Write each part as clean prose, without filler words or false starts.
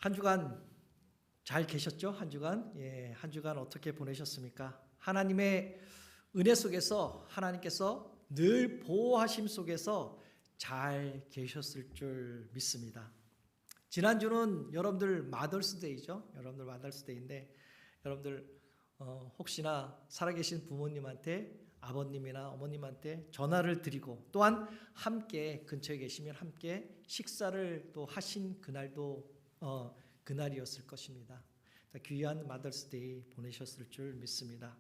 한 주간 잘 계셨죠? 한 주간? 예, 한 주간 어떻게 보내셨습니까? 하나님의 은혜 속에서 하나님께서 늘 보호하심 속에서 잘 계셨을 줄 믿습니다. 지난주는 여러분들 마더스데이죠? 여러분들 마더스데이인데 여러분들 혹시나 살아계신 부모님한테 아버님이나 어머님한테 전화를 드리고 또한 함께 근처에 계시면 함께 식사를 또 하신 그날도 그날이었을 것입니다. 귀한 마더스데이 보내셨을 줄 믿습니다.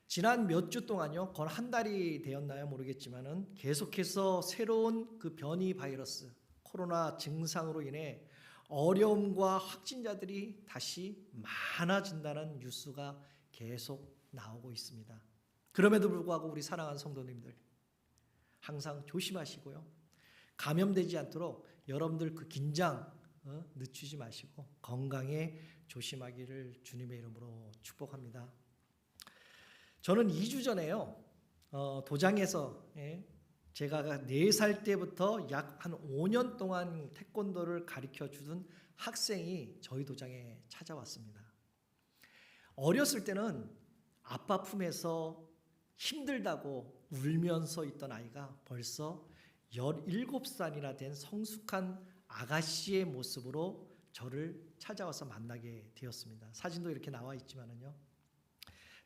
지난 몇 주 동안요, 거의 한 달이 되었나요 모르겠지만은 계속해서 새로운 그 변이 바이러스 코로나 증상으로 인해 어려움과 확진자들이 다시 많아진다는 뉴스가 계속 나오고 있습니다. 그럼에도 불구하고 우리 사랑하는 성도님들 항상 조심하시고요. 감염되지 않도록 여러분들 그 긴장 늦추지 마시고 건강에 조심하기를 주님의 이름으로 축복합니다. 저는 2주 전에요. 도장에서 제가 4살 때부터 약 한 5년 동안 태권도를 가르쳐 주던 학생이 저희 도장에 찾아왔습니다. 어렸을 때는 아빠 품에서 힘들다고 울면서 있던 아이가 벌써 17살이나 된 성숙한 아가씨의 모습으로 저를 찾아와서 만나게 되었습니다. 사진도 이렇게 나와 있지만은요.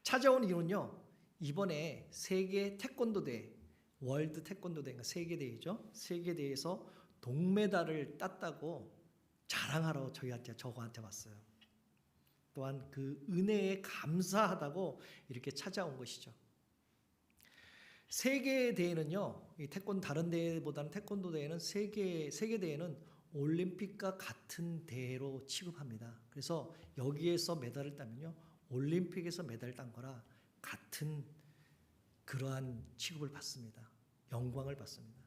찾아온 이유는요. 이번에 세계 태권도 대회, 월드 태권도 대회가 세계대회죠. 세계대회에서 동메달을 땄다고 자랑하러 저한테 왔어요. 또한 그 은혜에 감사하다고 이렇게 찾아온 것이죠. 세계대회는요. 이 다른 대회보다는 태권도 대회는 세계대회는 올림픽과 같은 대회로 취급합니다. 그래서 여기에서 메달을 따면요. 올림픽에서 메달을 딴 거라 같은 그러한 취급을 받습니다. 영광을 받습니다.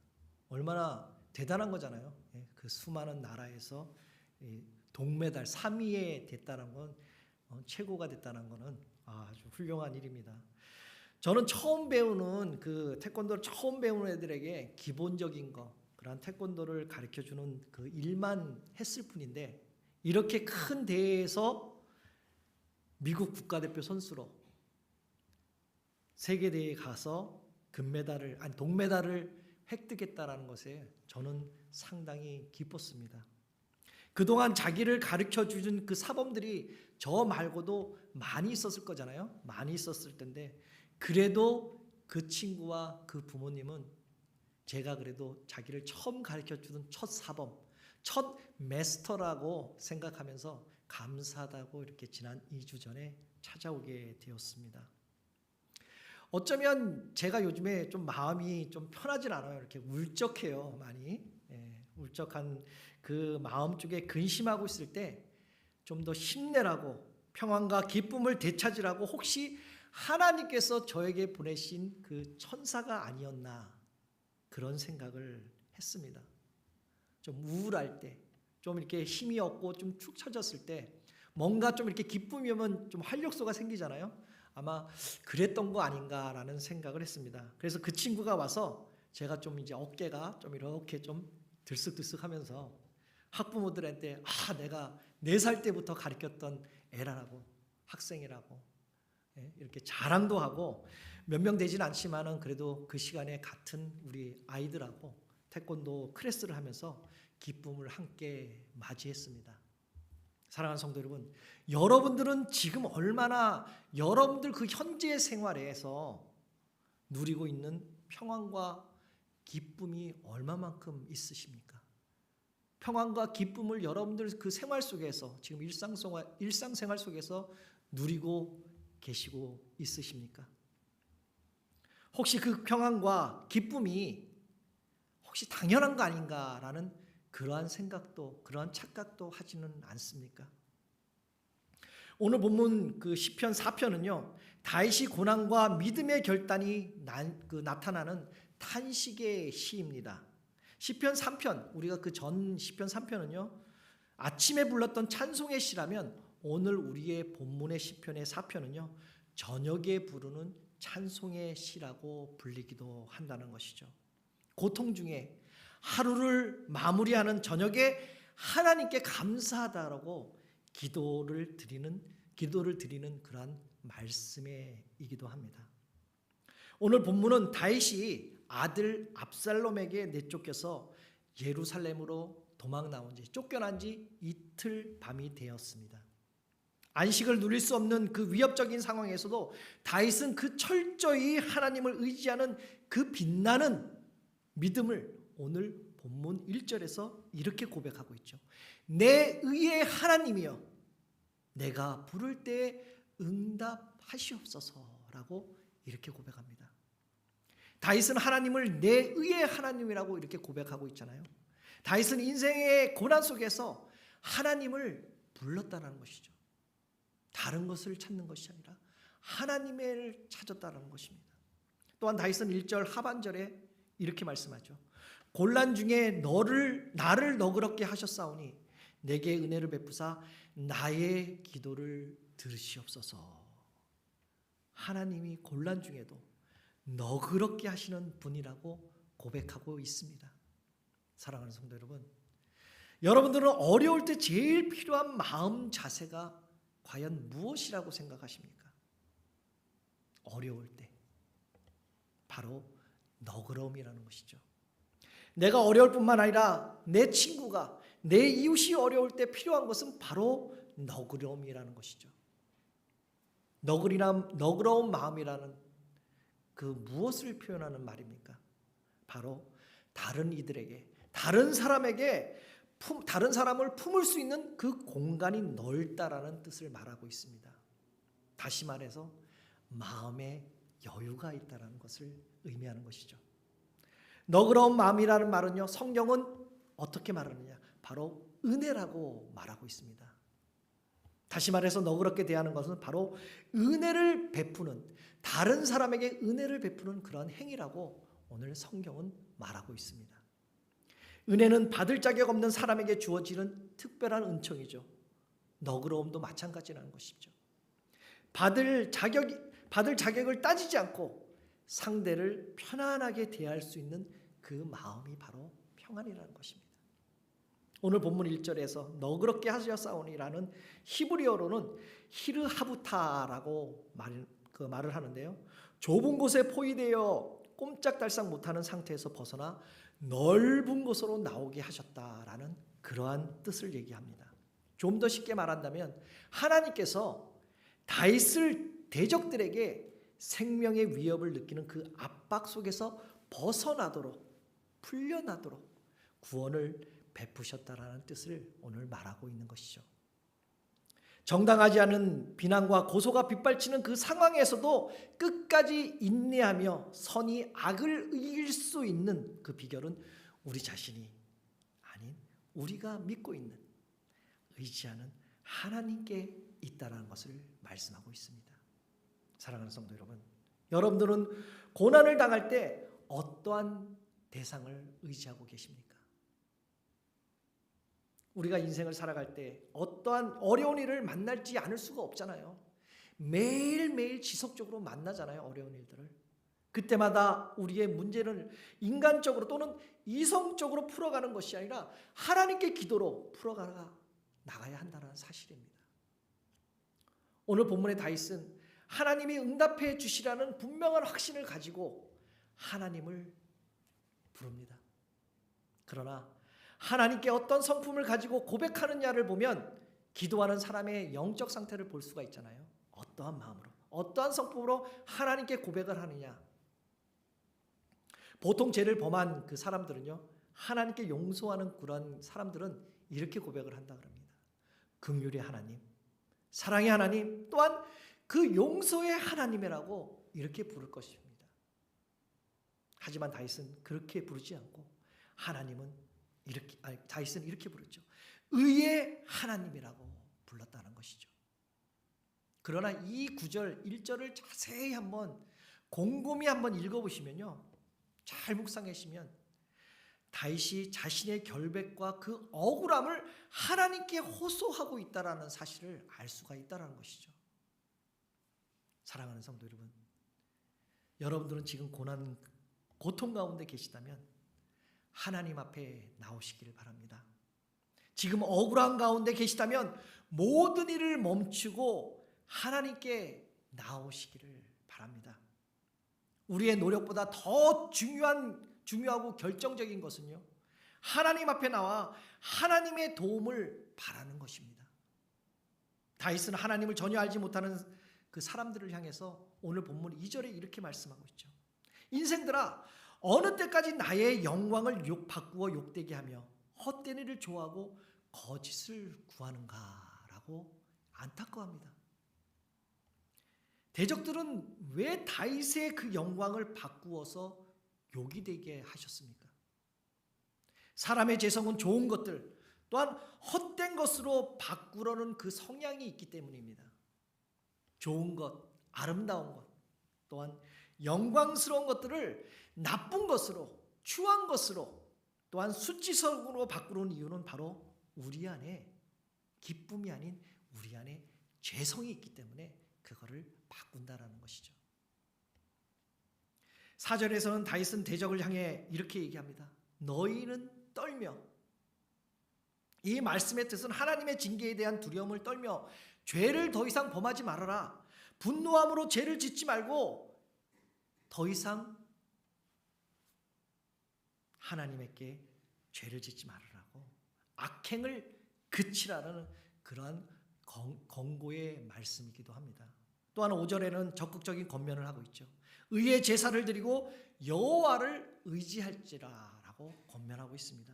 얼마나 대단한 거잖아요. 그 수많은 나라에서 동메달 3위에 됐다는 건 최고가 됐다는 것은 아주 훌륭한 일입니다. 저는 처음 배우는 그 태권도를 처음 배우는 애들에게 기본적인 거 그런 태권도를 가르쳐주는 그 일만 했을 뿐인데 이렇게 큰 대회에서 미국 국가대표 선수로 세계대회에 가서 동메달을 획득했다는 것에 저는 상당히 기뻤습니다. 그동안 자기를 가르쳐주는 그 사범들이 저 말고도 많이 있었을 거잖아요. 많이 있었을 텐데 그래도 그 친구와 그 부모님은 제가 그래도 자기를 처음 가르쳐주는 첫 사범, 첫 마스터라고 생각하면서 감사하다고 이렇게 지난 2주 전에 찾아오게 되었습니다. 어쩌면 제가 요즘에 좀 마음이 좀 편하진 않아요. 이렇게 울적해요, 많이. 울적한 그 마음 쪽에 근심하고 있을 때 좀 더 힘내라고 평안과 기쁨을 되찾으라고 혹시 하나님께서 저에게 보내신 그 천사가 아니었나 그런 생각을 했습니다. 좀 우울할 때, 좀 이렇게 힘이 없고 좀 축 처졌을 때 뭔가 좀 이렇게 기쁨이 오면 좀 활력소가 생기잖아요. 아마 그랬던 거 아닌가라는 생각을 했습니다. 그래서 그 친구가 와서 제가 좀 이제 어깨가 좀 이렇게 좀 들썩들썩하면서 학부모들한테 내가 4살 때부터 가르쳤던 애라고 학생이라고 이렇게 자랑도 하고 몇 명 되진 않지만은 그래도 그 시간에 같은 우리 아이들하고 태권도 클래스를 하면서 기쁨을 함께 맞이했습니다. 사랑하는 성도 여러분, 여러분들은 지금 얼마나 여러분들 그 현재 생활에서 누리고 있는 평안과 기쁨이 얼마만큼 있으십니까? 평안과 기쁨을 여러분들 그 생활 속에서 지금 일상생활 속에서 누리고 계시고 있으십니까? 혹시 그 평안과 기쁨이 혹시 당연한 거 아닌가라는 그러한 생각도 그러한 착각도 하지는 않습니까? 오늘 본문 그 시편 4편은요. 다윗이 고난과 믿음의 결단이 나타나는 탄식의 시입니다. 시편 3편 우리가 그 전 시편 3편은요. 아침에 불렀던 찬송의 시라면 오늘 우리의 본문의 시편의 4편은요. 저녁에 부르는 찬송의 시라고 불리기도 한다는 것이죠. 고통 중에 하루를 마무리하는 저녁에 하나님께 감사하다라고 기도를 드리는 그러한 말씀이기도 합니다. 오늘 본문은 다윗이 아들 압살롬에게 내쫓겨서 예루살렘으로 도망 나온 지, 쫓겨난 지 이틀 밤이 되었습니다. 안식을 누릴 수 없는 그 위협적인 상황에서도 다윗은 그 철저히 하나님을 의지하는 그 빛나는 믿음을 오늘 본문 1절에서 이렇게 고백하고 있죠. 내 의의 하나님이여 내가 부를 때에 응답하시옵소서라고 이렇게 고백합니다. 다윗은 하나님을 내 의의 하나님이라고 이렇게 고백하고 있잖아요. 다윗은 인생의 고난 속에서 하나님을 불렀다는 것이죠. 다른 것을 찾는 것이 아니라 하나님을 찾았다는 것입니다. 또한 다윗은 1절 하반절에 이렇게 말씀하죠. 곤란 중에 나를 너그럽게 하셨사오니 내게 은혜를 베푸사 나의 기도를 들으시옵소서. 하나님이 곤란 중에도 너그럽게 하시는 분이라고 고백하고 있습니다. 사랑하는 성도 여러분, 여러분들은 어려울 때 제일 필요한 마음 자세가 과연 무엇이라고 생각하십니까? 어려울 때 바로 너그러움이라는 것이죠. 내가 어려울 뿐만 아니라 내 친구가, 내 이웃이 어려울 때 필요한 것은 바로 너그러움이라는 것이죠. 너그러운 마음이라는 그 무엇을 표현하는 말입니까? 바로 다른 이들에게, 다른 사람을 품을 수 있는 그 공간이 넓다라는 뜻을 말하고 있습니다. 다시 말해서 마음에 여유가 있다는 것을 의미하는 것이죠. 너그러운 마음이라는 말은요, 성경은 어떻게 말하느냐? 바로 은혜라고 말하고 있습니다. 다시 말해서 너그럽게 대하는 것은 바로 은혜를 베푸는, 다른 사람에게 은혜를 베푸는 그런 행위라고 오늘 성경은 말하고 있습니다. 은혜는 받을 자격 없는 사람에게 주어지는 특별한 은총이죠. 너그러움도 마찬가지라는 것이죠. 받을 자격을 따지지 않고 상대를 편안하게 대할 수 있는 그 마음이 바로 평안이라는 것입니다. 오늘 본문 1절에서 너그럽게 하셨사오니라는 히브리어로는 히르하부타라고 말을 하는데요. 좁은 곳에 포위되어 꼼짝달싹 못하는 상태에서 벗어나 넓은 곳으로 나오게 하셨다라는 그러한 뜻을 얘기합니다. 좀 더 쉽게 말한다면 하나님께서 다윗을 대적들에게 생명의 위협을 느끼는 그 압박 속에서 벗어나도록, 풀려나도록 구원을 베푸셨다라는 뜻을 오늘 말하고 있는 것이죠. 정당하지 않은 비난과 고소가 빗발치는 그 상황에서도 끝까지 인내하며 선이 악을 이길 수 있는 그 비결은 우리 자신이 아닌 우리가 믿고 있는, 의지하는 하나님께 있다는 것을 말씀하고 있습니다. 사랑하는 성도 여러분, 여러분들은 고난을 당할 때 어떠한 대상을 의지하고 계십니까? 우리가 인생을 살아갈 때 어떠한 어려운 일을 만날지 않을 수가 없잖아요. 매일매일 지속적으로 만나잖아요, 어려운 일들을. 그때마다 우리의 문제를 인간적으로 또는 이성적으로 풀어가는 것이 아니라 하나님께 기도로 풀어나가야 한다는 사실입니다. 오늘 본문의 다윗은 하나님이 응답해 주시라는 분명한 확신을 가지고 하나님을 부릅니다. 그러나 하나님께 어떤 성품을 가지고 고백하느냐를 보면 기도하는 사람의 영적 상태를 볼 수가 있잖아요. 어떠한 마음으로, 어떠한 성품으로 하나님께 고백을 하느냐. 보통 죄를 범한 그 사람들은요, 하나님께 용서하는 그런 사람들은 이렇게 고백을 한다 그럽니다. 긍휼의 하나님, 사랑의 하나님, 또한 그 용서의 하나님이라고 이렇게 부를 것입니다. 하지만 다윗은 그렇게 부르지 않고 다윗은 이렇게 부르죠. 의의 하나님이라고 불렀다는 것이죠. 그러나 이 9절 1절을 자세히 곰곰이 한번 읽어보시면요, 잘 묵상하시면 다윗이 자신의 결백과 그 억울함을 하나님께 호소하고 있다라는 사실을 알 수가 있다라는 것이죠. 사랑하는 성도 여러분, 여러분들은 지금 고통 가운데 계시다면 하나님 앞에 나오시기를 바랍니다. 지금 억울한 가운데 계시다면 모든 일을 멈추고 하나님께 나오시기를 바랍니다. 우리의 노력보다 더 중요하고 결정적인 것은요, 하나님 앞에 나와 하나님의 도움을 바라는 것입니다. 다윗은 하나님을 전혀 알지 못하는 그 사람들을 향해서 오늘 본문 2절에 이렇게 말씀하고 있죠. 인생들아, 어느 때까지 나의 영광을 바꾸어 욕되게 하며 헛된 일을 좋아하고 거짓을 구하는가라고 안타까워합니다. 대적들은 왜 다윗의 그 영광을 바꾸어서 욕이 되게 하셨습니까? 사람의 재성은 좋은 것들 또한 헛된 것으로 바꾸려는 그 성향이 있기 때문입니다. 좋은 것, 아름다운 것, 또한 영광스러운 것들을 나쁜 것으로, 추한 것으로, 또한 수치스러움으로 바꾸는 이유는 바로 우리 안에 기쁨이 아닌 우리 안에 죄성이 있기 때문에 그거를 바꾼다라는 것이죠. 4절에서는 다윗은 대적을 향해 이렇게 얘기합니다. 너희는 떨며, 이 말씀의 뜻은 하나님의 징계에 대한 두려움을 떨며 죄를 더 이상 범하지 말아라. 분노함으로 죄를 짓지 말고 더 이상 하나님께 죄를 짓지 말으라고, 악행을 그치라는 그러한 권고의 말씀이기도 합니다. 또한 5절에는 적극적인 권면을 하고 있죠. 의의 제사를 드리고 여호와를 의지할지라라고 권면하고 있습니다.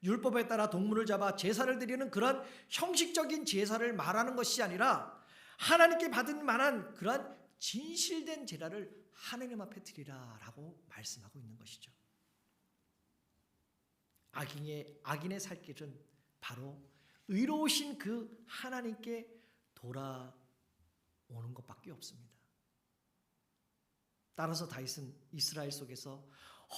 율법에 따라 동물을 잡아 제사를 드리는 그런 형식적인 제사를 말하는 것이 아니라 하나님께 받을 만한 그러한 진실된 제사를 하나님 앞에 드리라라고 말씀하고 있는 것이죠. 악인의 살 길은 바로 의로우신 그 하나님께 돌아오는 것밖에 없습니다. 따라서 다윗은 이스라엘 속에서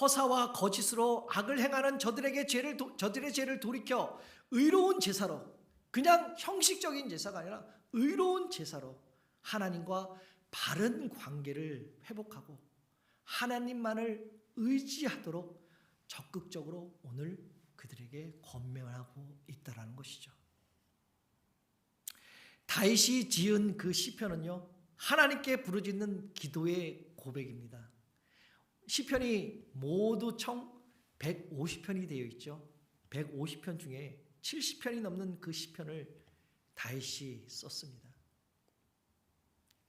허사와 거짓으로 악을 행하는 저들의 죄를 돌이켜 의로운 제사로, 그냥 형식적인 제사가 아니라 의로운 제사로 하나님과 바른 관계를 회복하고 하나님만을 의지하도록 적극적으로 오늘 그들에게 권면하고 있다라는 것이죠. 다윗이 지은 그 시편은요, 하나님께 부르짖는 기도의 고백입니다. 시편이 모두 총 150편이 되어 있죠. 150편 중에 70편이 넘는 그 시편을 다윗이 썼습니다.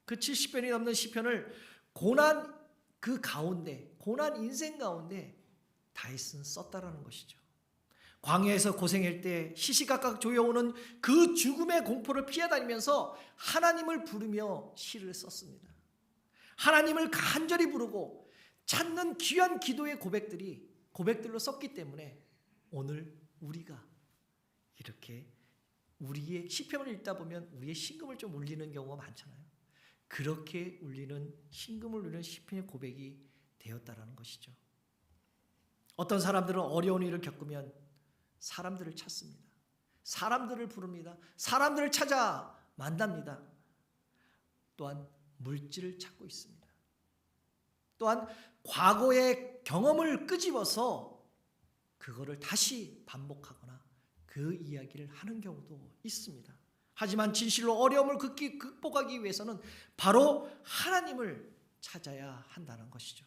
그 70편이 넘는 시편을 고난 그 가운데, 고난 인생 가운데 다윗은 썼다라는 것이죠. 광야에서 고생할 때 시시각각 조여오는 그 죽음의 공포를 피해 다니면서 하나님을 부르며 시를 썼습니다. 하나님을 간절히 부르고 찾는 귀한 기도의 고백들로 썼기 때문에 오늘 우리가 이렇게 우리의 시편을 읽다 보면 우리의 심금을 좀 울리는 경우가 많잖아요. 그렇게 울리는 심금을 울리는 시편의 고백이 되었다라는 것이죠. 어떤 사람들은 어려운 일을 겪으면 사람들을 찾습니다. 사람들을 부릅니다. 사람들을 찾아 만납니다. 또한 물질을 찾고 있습니다. 또한 과거의 경험을 끄집어서 그거를 다시 반복하거나 그 이야기를 하는 경우도 있습니다. 하지만 진실로 어려움을 극복하기 위해서는 바로 하나님을 찾아야 한다는 것이죠.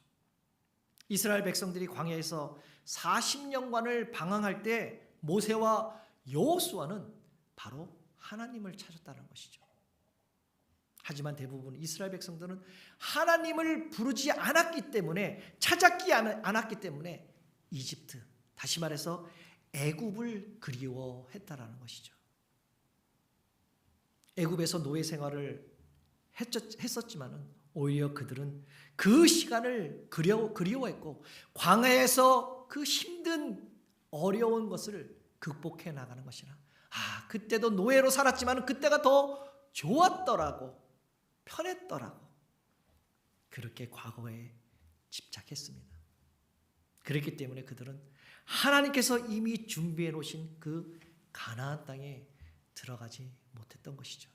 이스라엘 백성들이 광야에서 40년간을 방황할 때 모세와 여호수아는 바로 하나님을 찾았다는 것이죠. 하지만 대부분 이스라엘 백성들은 하나님을 부르지 않았기 때문에, 찾았기 않았기 때문에 이집트, 다시 말해서 애굽을 그리워했다라는 것이죠. 애굽에서 노예 생활을 했었지만은 오히려 그들은 그 시간을 그리워했고 광야에서 그 힘든 어려운 것을 극복해 나가는 것이라, 그때도 노예로 살았지만 그때가 더 좋았더라고, 편했더라고, 그렇게 과거에 집착했습니다. 그렇기 때문에 그들은 하나님께서 이미 준비해 놓으신 그 가나안 땅에 들어가지 못했던 것이죠.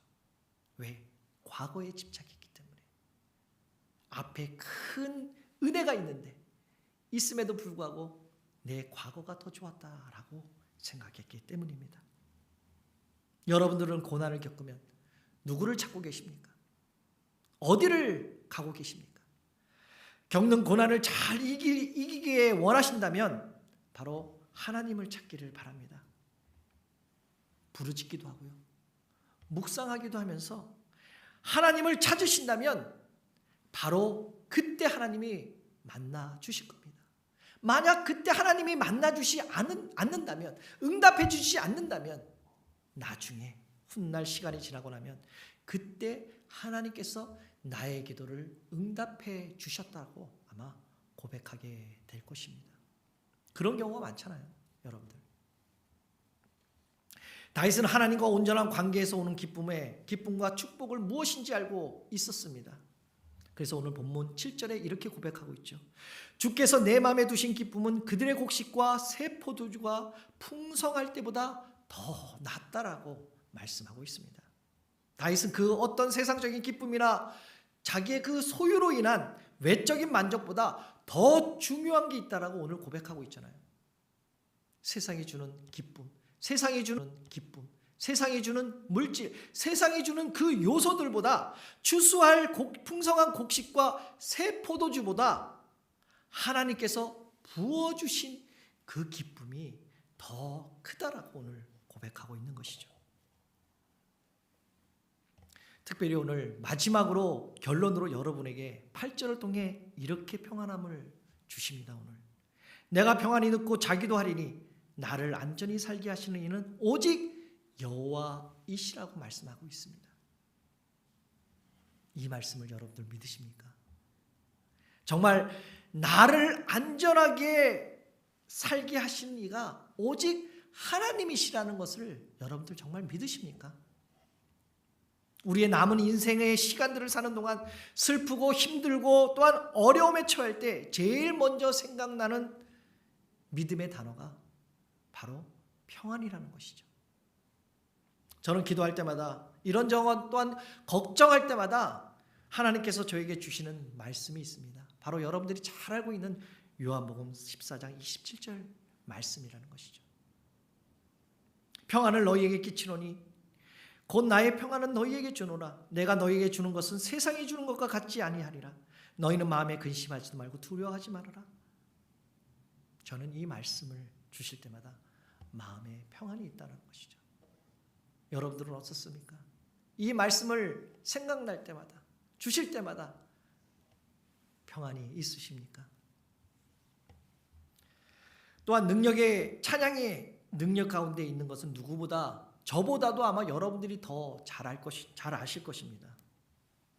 왜? 과거에 집착했기 때문에. 앞에 큰 은혜가 있음에도 불구하고 내 과거가 더 좋았다라고 생각했기 때문입니다. 여러분들은 고난을 겪으면 누구를 찾고 계십니까? 어디를 가고 계십니까? 겪는 고난을 잘 이기기에 원하신다면 바로 하나님을 찾기를 바랍니다. 부르짖기도 하고요. 묵상하기도 하면서 하나님을 찾으신다면 바로 그때 하나님이 만나 주실 겁니다. 만약 그때 하나님이 만나 주지 않는다면, 응답해 주시지 않는다면 나중에 훗날 시간이 지나고 나면 그때 하나님께서 나의 기도를 응답해 주셨다고 아마 고백하게 될 것입니다. 그런 경우가 많잖아요, 여러분들. 다윗은 하나님과 온전한 관계에서 오는 기쁨과 축복을 무엇인지 알고 있었습니다. 그래서 오늘 본문 7절에 이렇게 고백하고 있죠. 주께서 내 마음에 두신 기쁨은 그들의 곡식과 새 포도주가 풍성할 때보다 더 낫다라고 말씀하고 있습니다. 다윗은 그 어떤 세상적인 기쁨이나 자기의 그 소유로 인한 외적인 만족보다 더 중요한 게 있다라고 오늘 고백하고 있잖아요. 세상이 주는 기쁨, 세상이 주는 기쁨, 세상이 주는 물질, 세상이 주는 그 요소들보다 추수할 풍성한 곡식과 새 포도주보다 하나님께서 부어주신 그 기쁨이 더 크다라고 오늘 고백하고 있는 것이죠. 특별히 오늘 마지막으로 결론으로 여러분에게 8절을 통해 이렇게 평안함을 주십니다. 오늘 내가 평안히 눕고 자기도 하리니 나를 안전히 살게 하시는 이는 오직 여호와이시라고 말씀하고 있습니다. 이 말씀을 여러분들 믿으십니까? 정말 나를 안전하게 살게 하시는 이가 오직 하나님이시라는 것을 여러분들 정말 믿으십니까? 우리의 남은 인생의 시간들을 사는 동안 슬프고 힘들고 또한 어려움에 처할 때 제일 먼저 생각나는 믿음의 단어가 바로 평안이라는 것이죠. 저는 기도할 때마다 이런저런 또한 걱정할 때마다 하나님께서 저에게 주시는 말씀이 있습니다. 바로 여러분들이 잘 알고 있는 요한복음 14장 27절 말씀이라는 것이죠. 평안을 너희에게 끼치노니 곧 나의 평안은 너희에게 주노라. 내가 너희에게 주는 것은 세상이 주는 것과 같지 아니하리라. 너희는 마음에 근심하지도 말고 두려워하지 말아라. 저는 이 말씀을 주실 때마다 마음에 평안이 있다는 것이죠. 여러분들은 어떻습니까? 이 말씀을 생각날 때마다, 주실 때마다 평안이 있으십니까? 또한 찬양의 능력 가운데 있는 것은 누구보다 저보다도 아마 여러분들이 더 잘 아실 것입니다.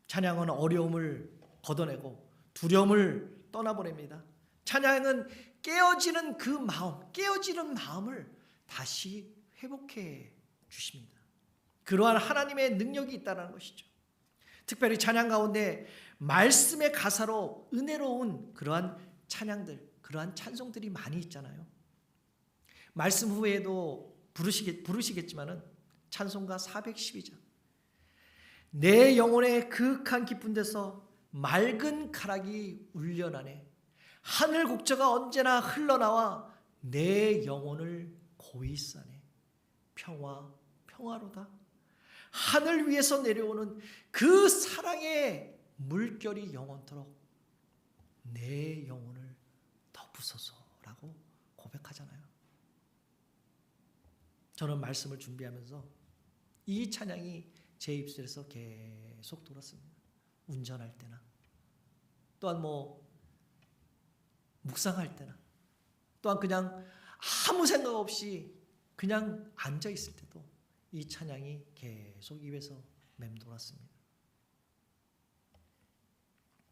찬양은 어려움을 걷어내고 두려움을 떠나보냅니다. 찬양은 깨어지는 그 마음, 깨어지는 마음을 다시 회복해 주십니다. 그러한 하나님의 능력이 있다는 것이죠. 특별히 찬양 가운데 말씀의 가사로 은혜로운 그러한 찬양들, 그러한 찬송들이 많이 있잖아요. 말씀 후에도 부르시겠지만은 찬송가 412장 내 영혼의 그윽한 깊은 데서 맑은 가락이 울려나네 하늘 곡저가 언제나 흘러나와 내 영혼을 고이 싸네 평화로다. 하늘 위에서 내려오는 그 사랑의 물결이 영원토록 내 영혼을 덮으소서라고 고백하잖아요. 저는 말씀을 준비하면서 이 찬양이 제 입술에서 계속 돌았습니다. 운전할 때나 또한 묵상할 때나 또한 그냥 아무 생각 없이 그냥 앉아 있을 때도 이 찬양이 계속 입에서 맴돌았습니다.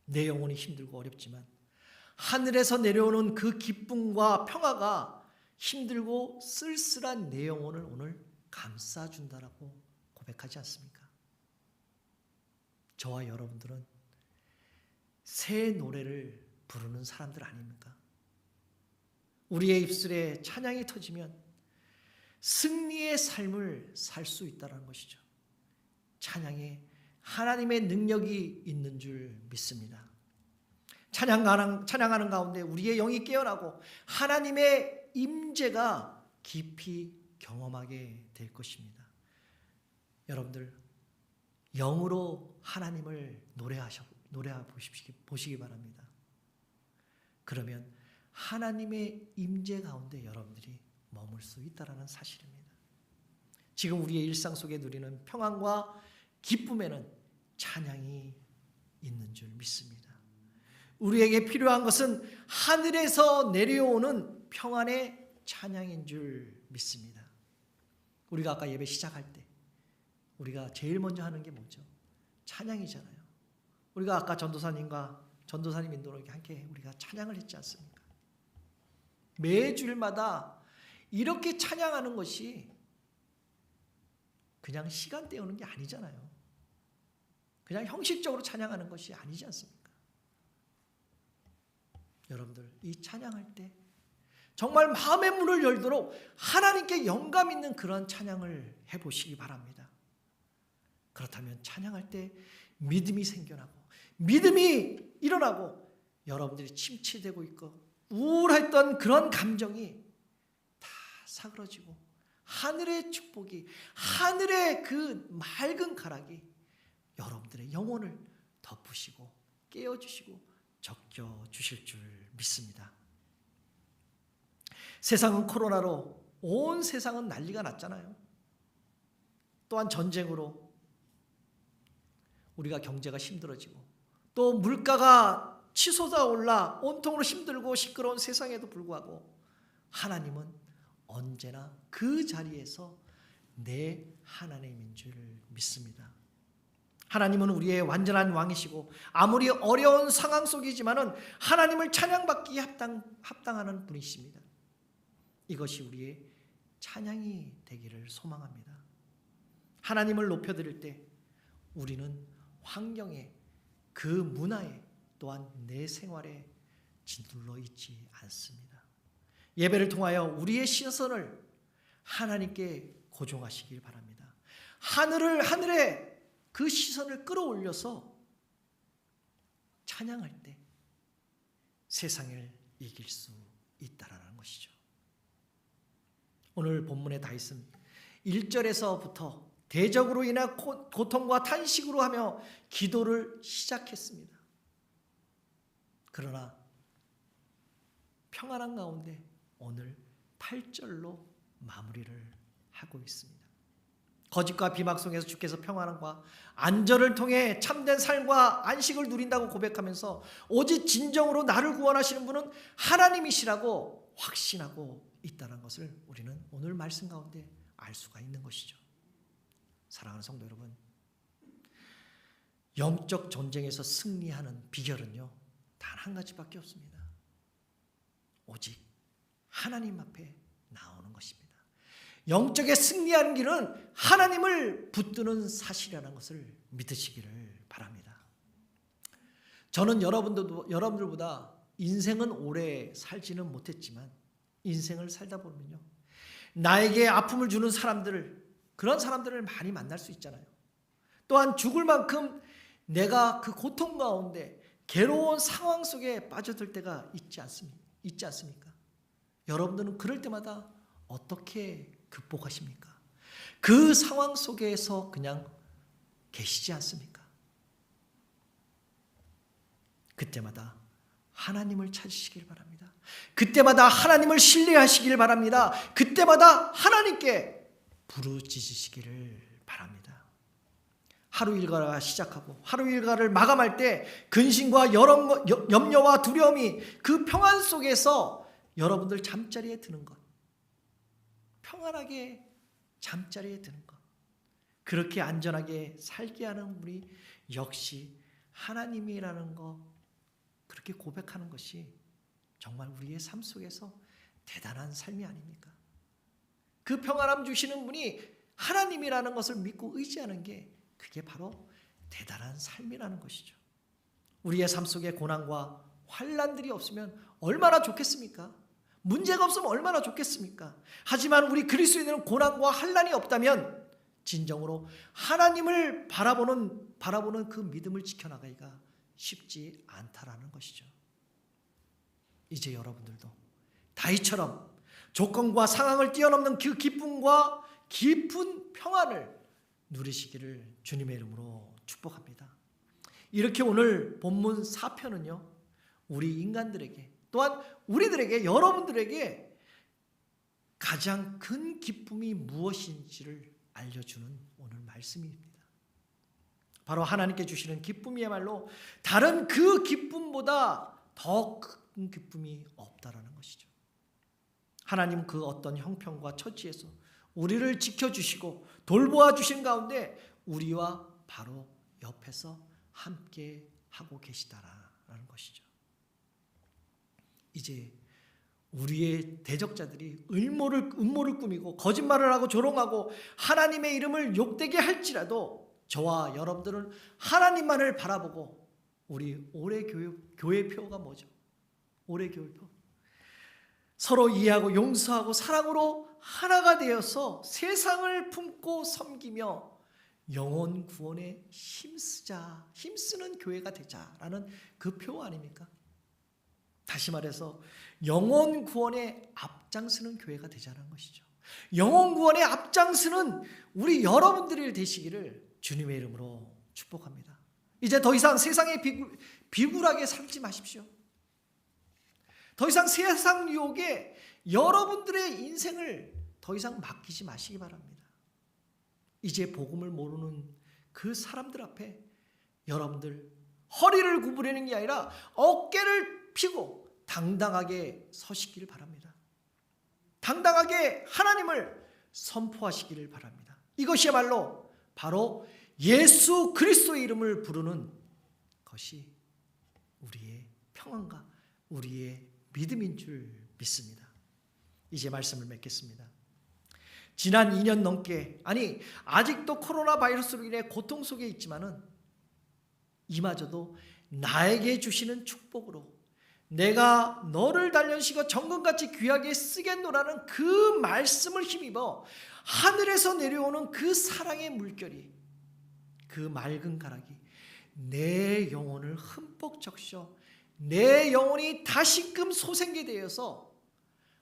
내 영혼이 힘들고 어렵지만 하늘에서 내려오는 그 기쁨과 평화가 힘들고 쓸쓸한 내 영혼을 오늘 감싸준다라고 고백하지 않습니까? 저와 여러분들은 새 노래를 부르는 사람들 아닙니까? 우리의 입술에 찬양이 터지면 승리의 삶을 살 수 있다는 것이죠. 찬양에 하나님의 능력이 있는 줄 믿습니다. 찬양하는 가운데 우리의 영이 깨어나고 하나님의 임재가 깊이 경험하게 될 것입니다. 여러분들 영으로 하나님을 보시기 바랍니다. 그러면 하나님의 임재 가운데 여러분들이 머물 수 있다는 사실입니다. 지금 우리의 일상 속에 누리는 평안과 기쁨에는 찬양이 있는 줄 믿습니다. 우리에게 필요한 것은 하늘에서 내려오는 평안의 찬양인 줄 믿습니다. 우리가 아까 예배 시작할 때 우리가 제일 먼저 하는 게 뭐죠? 찬양이잖아요. 우리가 아까 전도사님 인도로 함께 우리가 찬양을 했지 않습니까? 매주일마다 이렇게 찬양하는 것이 그냥 시간 때우는 게 아니잖아요. 그냥 형식적으로 찬양하는 것이 아니지 않습니까? 여러분들 이 찬양할 때 정말 마음의 문을 열도록 하나님께 영감 있는 그런 찬양을 해보시기 바랍니다. 그렇다면 찬양할 때 믿음이 생겨나고 믿음이 일어나고 여러분들이 침체되고 있고 우울했던 그런 감정이 다 사그러지고 하늘의 축복이, 하늘의 그 맑은 가락이 여러분들의 영혼을 덮으시고 깨워주시고 적셔주실 줄 믿습니다. 세상은 코로나로 온 세상은 난리가 났잖아요. 또한 전쟁으로 우리가 경제가 힘들어지고 또 물가가 치솟아 올라 온통으로 힘들고 시끄러운 세상에도 불구하고 하나님은 언제나 그 자리에서 내 하나님인 줄 믿습니다. 하나님은 우리의 완전한 왕이시고 아무리 어려운 상황 속이지만은 하나님을 찬양받기에 합당하는 분이십니다. 이것이 우리의 찬양이 되기를 소망합니다. 하나님을 높여드릴 때 우리는 환경에 그 문화에 또한 내 생활에 짓눌러 있지 않습니다. 예배를 통하여 우리의 시선을 하나님께 고정하시길 바랍니다. 하늘에 그 시선을 끌어올려서 찬양할 때 세상을 이길 수 있다라는 것이죠. 오늘 본문의 다윗은 1절에서부터 대적으로 인한 고통과 탄식으로 하며 기도를 시작했습니다. 그러나 평안한 가운데 오늘 8절로 마무리를 하고 있습니다. 거짓과 비막 속에서 주께서 평안함과 안전을 통해 참된 삶과 안식을 누린다고 고백하면서 오직 진정으로 나를 구원하시는 분은 하나님이시라고 확신하고 있다는 것을 우리는 오늘 말씀 가운데 알 수가 있는 것이죠. 사랑하는 성도 여러분, 영적 전쟁에서 승리하는 비결은요, 단 한 가지밖에 없습니다. 오직 하나님 앞에 나오는 것입니다. 영적에 승리하는 길은 하나님을 붙드는 사실이라는 것을 믿으시기를 바랍니다. 저는 여러분들보다 인생은 오래 살지는 못했지만 인생을 살다 보면요, 나에게 아픔을 주는 그런 사람들을 많이 만날 수 있잖아요. 또한 죽을 만큼 내가 그 고통 가운데 괴로운 상황 속에 빠져들 때가 있지 않습니까? 여러분들은 그럴 때마다 어떻게 극복하십니까? 그 상황 속에서 그냥 계시지 않습니까? 그때마다 하나님을 찾으시길 바랍니다. 그때마다 하나님을 신뢰하시길 바랍니다. 그때마다 하나님께 부르짖으시기를 바랍니다. 하루 일과가 시작하고 하루 일과를 마감할 때 근심과 염려와 두려움이 그 평안 속에서 여러분들 잠자리에 드는 것, 평안하게 잠자리에 드는 것, 그렇게 안전하게 살게 하는 분이 역시 하나님이라는 것, 그렇게 고백하는 것이 정말 우리의 삶 속에서 대단한 삶이 아닙니까? 그 평안함 주시는 분이 하나님이라는 것을 믿고 의지하는 게 그게 바로 대단한 삶이라는 것이죠. 우리의 삶 속에 고난과 환난들이 없으면 얼마나 좋겠습니까? 문제가 없으면 얼마나 좋겠습니까? 하지만 우리 그리스도인들은 고난과 환난이 없다면 진정으로 하나님을 바라보는 그 믿음을 지켜나가기가 쉽지 않다라는 것이죠. 이제 여러분들도 다윗처럼 조건과 상황을 뛰어넘는 그 기쁨과 깊은 평안을 누리시기를 주님의 이름으로 축복합니다. 이렇게 오늘 본문 4편은요, 우리 인간들에게 또한 우리들에게, 여러분들에게 가장 큰 기쁨이 무엇인지를 알려주는 오늘 말씀입니다. 바로 하나님께 주시는 기쁨이야말로 다른 그 기쁨보다 더 큰 기쁨이 없다라는 것이죠. 하나님 그 어떤 형편과 처지에서 우리를 지켜주시고 돌보아 주신 가운데 우리와 바로 옆에서 함께 하고 계시다라는 것이죠. 이제 우리의 대적자들이 음모를 꾸미고 거짓말을 하고 조롱하고 하나님의 이름을 욕되게 할지라도 저와 여러분들은 하나님만을 바라보고 우리 올해 교회 표가 뭐죠? 올해 교회 표. 서로 이해하고 용서하고 사랑으로 하나가 되어서 세상을 품고 섬기며 영혼 구원에 힘쓰는 교회가 되자라는 그 표 아닙니까? 다시 말해서 영혼 구원에 앞장서는 교회가 되자는 것이죠. 영혼 구원에 앞장서는 우리 여러분들이 되시기를 주님의 이름으로 축복합니다. 이제 더 이상 세상에 비굴하게 살지 마십시오. 더 이상 세상 유혹에 여러분들의 인생을 더 이상 맡기지 마시기 바랍니다. 이제 복음을 모르는 그 사람들 앞에 여러분들 허리를 구부리는 게 아니라 어깨를 펴고 당당하게 서시기를 바랍니다. 당당하게 하나님을 선포하시기를 바랍니다. 이것이야말로 바로 예수 그리스도의 이름을 부르는 것이 우리의 평안과 우리의 믿음인 줄 믿습니다. 이제 말씀을 맺겠습니다. 지난 2년 넘게, 아니 아직도 코로나 바이러스로 인해 고통 속에 있지만은 이마저도 나에게 주시는 축복으로 내가 너를 단련시켜 정금같이 귀하게 쓰겠노라는 그 말씀을 힘입어 하늘에서 내려오는 그 사랑의 물결이, 그 맑은 가락이 내 영혼을 흠뻑 적셔 내 영혼이 다시금 소생게 되어서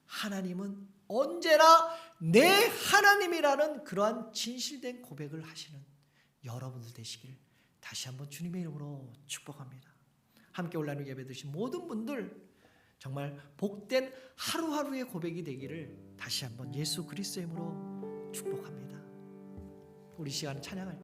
하나님은 언제나 내 하나님이라는 그러한 진실된 고백을 하시는 여러분들 되시길 다시 한번 주님의 이름으로 축복합니다. 함께 온라인 예배 드신 모든 분들 정말 복된 하루하루의 고백이 되기를 다시 한번 예수 그리스도의 이름으로 축복합니다. 우리 시간 찬양할